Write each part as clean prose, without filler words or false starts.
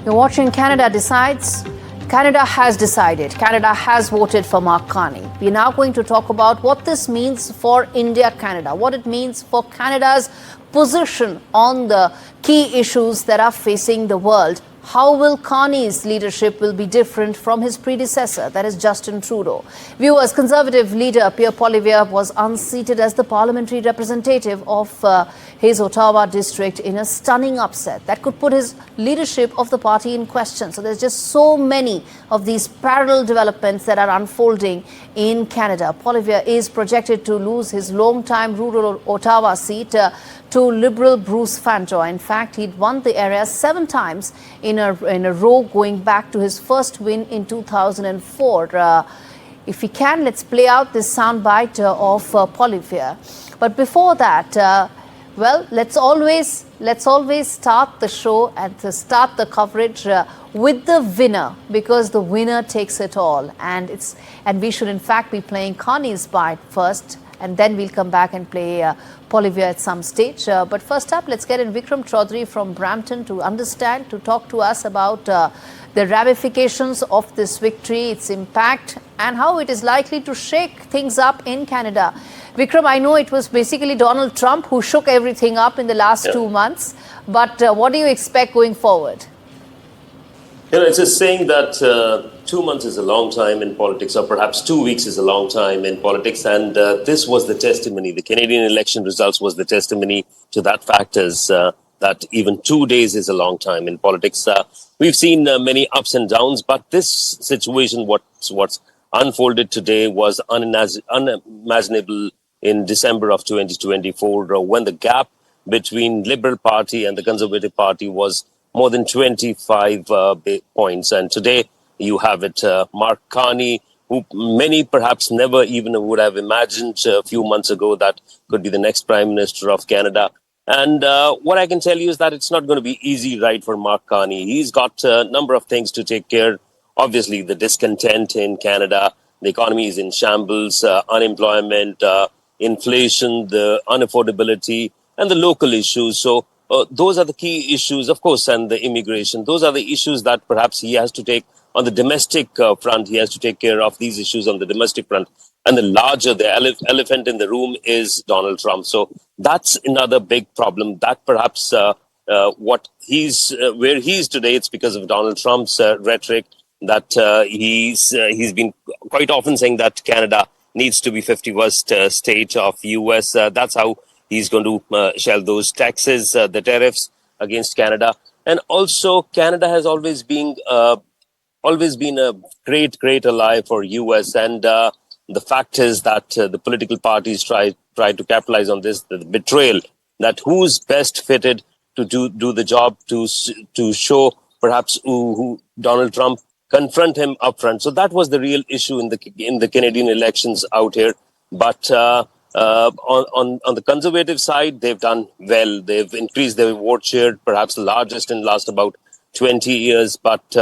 You're watching Canada Decides. Canada has decided. Canada has voted for Mark Carney. We're now going to talk about what this means for India-Canada, what it means for Canada's position on the key issues that are facing the world. How will Carney's leadership will be different from his predecessor, that is Justin Trudeau? Viewers, Conservative leader Pierre Poilievre was unseated as the parliamentary representative of his Ottawa district in a stunning upset that could put his leadership of the party in question. So there's just so many of these parallel developments that are unfolding in Canada. Poilievre is projected to lose his long-time rural Ottawa seat to Liberal Bruce Fanjoy. In fact, he'd won the area 7 times in a row, going back to his first win in 2004. If we can, let's play out this soundbite of Poilievre. But before that, well, let's always start the show and to start the coverage with the winner, because the winner takes it all, and we should in fact be playing Carney's bite first, and then we'll come back and play Poilievre at some stage. But first up, let's get in Vikram Chaudhary from Brampton to talk to us about the ramifications of this victory, its impact, and how it is likely to shake things up in Canada. Vikram, I know it was basically Donald Trump who shook everything up in the last 2 months, but what do you expect going forward? You know, it's a saying that 2 months is a long time in politics, or perhaps 2 weeks is a long time in politics. And this was the testimony. The Canadian election results was the testimony to that fact, is that even 2 days is a long time in politics. We've seen many ups and downs, but this situation, what's unfolded today, was unimaginable in December of 2024, when the gap between Liberal Party and the Conservative Party was more than 25 points. And today you have it, Mark Carney, who many perhaps never even would have imagined a few months ago that could be the next Prime Minister of Canada. And what I can tell you is that it's not going to be easy ride for Mark Carney. He's got a number of things to take care of. Obviously, the discontent in Canada, the economy is in shambles, unemployment, inflation, the unaffordability, and the local issues. So those are the key issues, of course, and the immigration. Those are the issues that perhaps he has to take on the domestic front. He has to take care of these issues on the domestic front. And the elephant in the room is Donald Trump. So that's another big problem. That perhaps where he's today, it's because of Donald Trump's rhetoric, that he's been quite often saying that Canada needs to be 51st state of US. That's how he's going to shell those taxes, the tariffs against Canada. And also, Canada has always been a great ally for US. And the fact is that the political parties try to capitalize on this, the betrayal, that who's best fitted to do the job, to show perhaps who Donald Trump, confront him up front. So that was the real issue in the Canadian elections out here. But on the Conservative side, they've done well. They've increased their vote share, perhaps the largest in the last about 20 years. But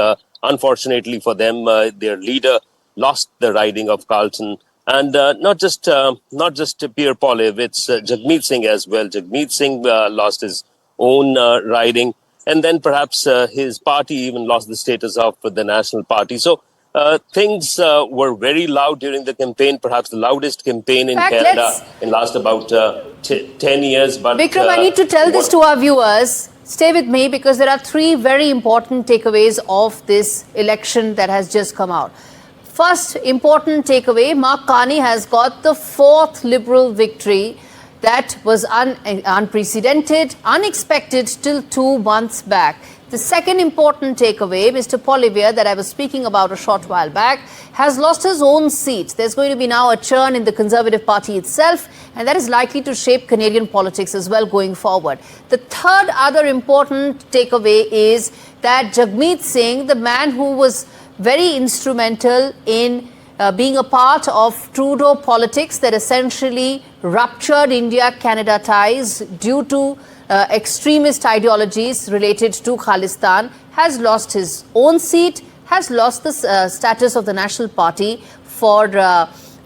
unfortunately for them, their leader lost the riding of Carleton. And not just Pierre Poilievre, it's Jagmeet Singh as well. Jagmeet Singh lost his own riding. And then perhaps his party even lost the status of the national party. So things were very loud during the campaign, perhaps the loudest campaign in Canada in last about 10 years. But Vikram, I need to tell this to our viewers. Stay with me, because there are 3 very important takeaways of this election that has just come out. First important takeaway, Mark Carney has got the 4th Liberal victory. That was unprecedented, unexpected till 2 months back. The second important takeaway, Mr. Poilievre, that I was speaking about a short while back, has lost his own seat. There's going to be now a churn in the Conservative Party itself, and that is likely to shape Canadian politics as well going forward. The third other important takeaway is that Jagmeet Singh, the man who was very instrumental in being a part of Trudeau politics that essentially ruptured India-Canada ties due to extremist ideologies related to Khalistan, has lost his own seat, has lost the status of the National Party for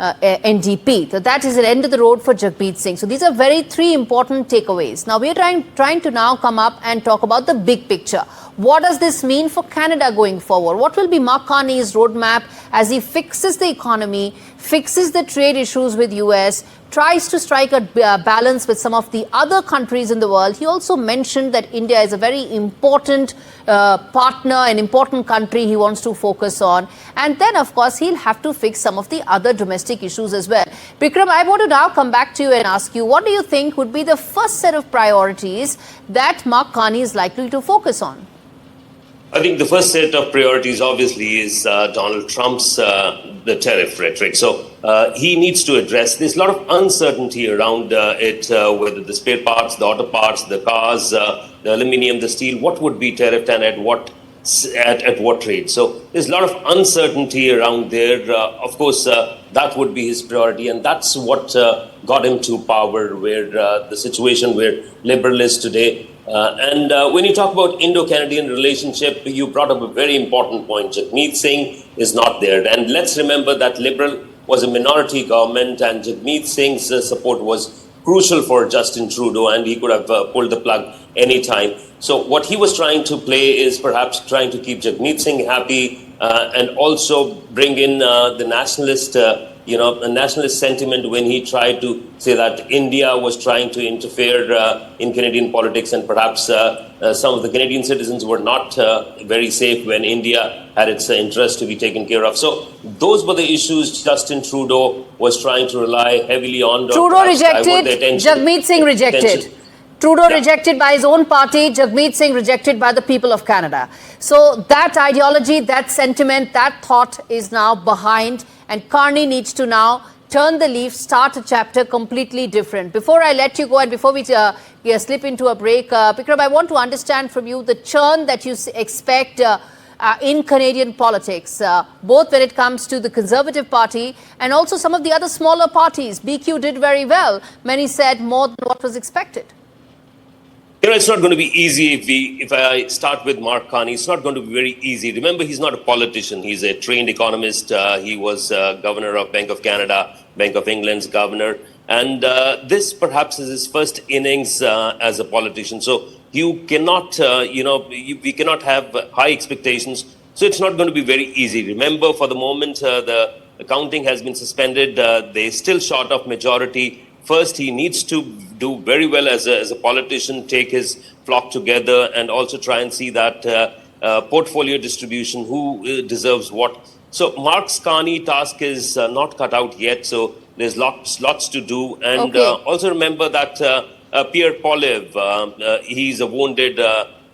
NDP. So that is an end of the road for Jagmeet Singh. So these are 3 important takeaways. Now we are trying to now come up and talk about the big picture. What does this mean for Canada going forward? What will be Mark Carney's roadmap as he fixes the economy, fixes the trade issues with US, tries to strike a balance with some of the other countries in the world? He also mentioned that India is a very important partner, an important country he wants to focus on. And then, of course, he'll have to fix some of the other domestic issues as well. Bikram, I want to now come back to you and ask you, what do you think would be the first set of priorities that Mark Carney is likely to focus on? I think the first set of priorities obviously is Donald Trump's the tariff rhetoric. So he needs to address, there's a lot of uncertainty around it, whether the spare parts, the auto parts, the cars, the aluminium, the steel, what would be tariffed and at what rate. So there's a lot of uncertainty around there. Of course, that would be his priority, and that's what got him to power, where the situation where Liberal is today. And when you talk about Indo-Canadian relationship, you brought up a very important point. Jagmeet Singh is not there. And let's remember that Liberal was a minority government, and Jagmeet Singh's support was crucial for Justin Trudeau, and he could have pulled the plug anytime. So what he was trying to play is perhaps trying to keep Jagmeet Singh happy and also bring in the nationalist a nationalist sentiment when he tried to say that India was trying to interfere in Canadian politics, and perhaps some of the Canadian citizens were not very safe when India had its interest to be taken care of. So those were the issues Justin Trudeau was trying to rely heavily on. Trudeau rejected, Jagmeet Singh rejected. Trudeau rejected by his own party, Jagmeet Singh rejected by the people of Canada. So that ideology, that sentiment, that thought is now behind, and Carney needs to now turn the leaf, start a chapter completely different. Before I let you go and before we slip into a break, Bikram, I want to understand from you the churn that you expect in Canadian politics, both when it comes to the Conservative Party and also some of the other smaller parties. BQ did very well. Many said more than what was expected. It's not going to be easy if I start with Mark Carney. It's not going to be very easy. Remember, he's not a politician. He's a trained economist. He was governor of Bank of Canada, Bank of England's governor. And this perhaps is his first innings as a politician. So you cannot, we cannot have high expectations. So it's not going to be very easy. Remember, for the moment, the counting has been suspended. They're still short of majority. First, he needs to do very well as a politician, take his flock together, and also try and see that portfolio distribution, who deserves what. So Mark's Carney task is not cut out yet, so there's lots to do. And also remember that Pierre Poilievre, he's a wounded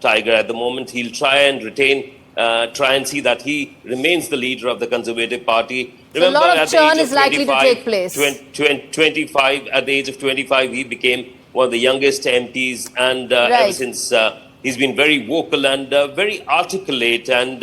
tiger at the moment. He'll try and see that he remains the leader of the Conservative Party. Remember, so a lot of churn is likely to take place. 25, at the age of 25, he became one of the youngest MPs, and ever since he's been very vocal and very articulate, and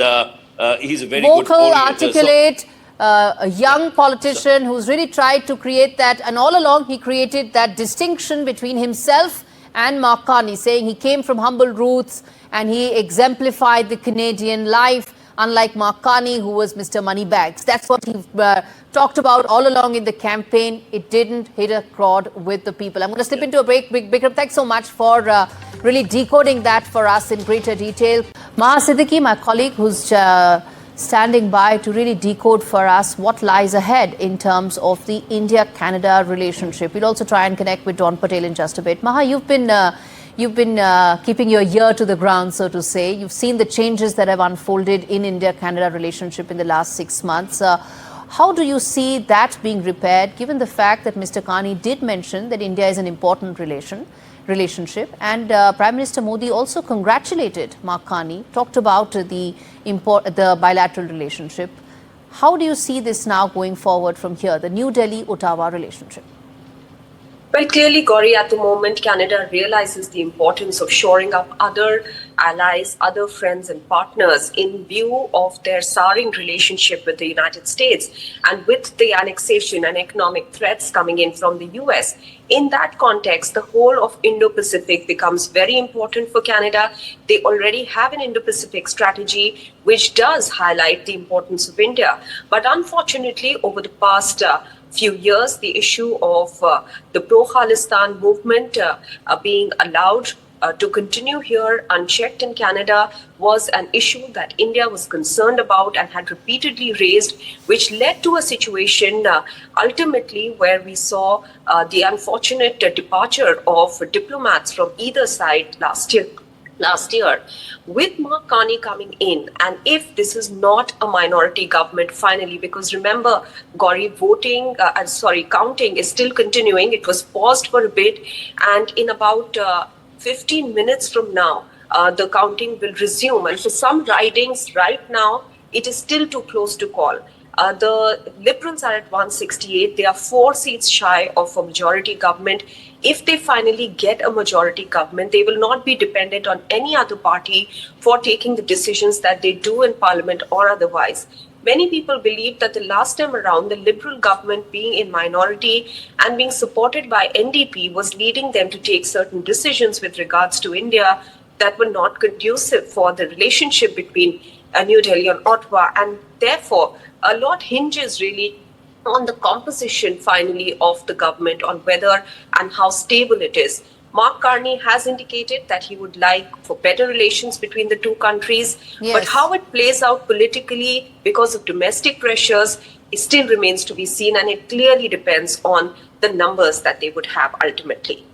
he's a very vocal, good articulate, a young politician who's really tried to create that, and all along he created that distinction between himself and Mark Carney, saying he came from humble roots and he exemplified the Canadian life, unlike Mark Carney, who was Mr. Moneybags. That's what he talked about all along in the campaign. It didn't hit a chord with the people. I'm going to slip into a break. Bikram, thanks so much for really decoding that for us in greater detail. Maha Siddiqui, my colleague, who's standing by to really decode for us what lies ahead in terms of the India-Canada relationship. We'll also try and connect with Don Patel in just a bit. Maha, you've been keeping your ear to the ground, so to say. You've seen the changes that have unfolded in India-Canada relationship in the last 6 months. How do you see that being repaired, given the fact that Mr. Carney did mention that India is an important relationship, and Prime Minister Modi also congratulated Mark Carney, talked about the bilateral relationship. How do you see this now going forward from here, the New Delhi-Ottawa relationship? Well, clearly, Gauri, at the moment, Canada realizes the importance of shoring up other allies, other friends and partners in view of their souring relationship with the United States, and with the annexation and economic threats coming in from the US. In that context, the whole of Indo-Pacific becomes very important for Canada. They already have an Indo-Pacific strategy, which does highlight the importance of India. But unfortunately, over the past few years, the issue of the pro-Khalistan movement being allowed to continue here unchecked in Canada was an issue that India was concerned about and had repeatedly raised, which led to a situation ultimately where we saw the unfortunate departure of diplomats from either side last year. With Mark Carney coming in, and if this is not a minority government finally, because remember, Gauri, counting is still continuing. It was paused for a bit, and in about 15 minutes from now, the counting will resume. And for some ridings right now, it is still too close to call. The Liberals are at 168. They are 4 seats shy of a majority government. If they finally get a majority government, they will not be dependent on any other party for taking the decisions that they do in Parliament or otherwise. Many people believe that the last time around, the Liberal government being in minority and being supported by NDP was leading them to take certain decisions with regards to India that were not conducive for the relationship between New Delhi and Ottawa. And therefore, a lot hinges really on the composition finally of the government, on whether and how stable it is. Mark Carney has indicated that he would like for better relations between the two countries, but how it plays out politically because of domestic pressures, it still remains to be seen, and it clearly depends on the numbers that they would have ultimately.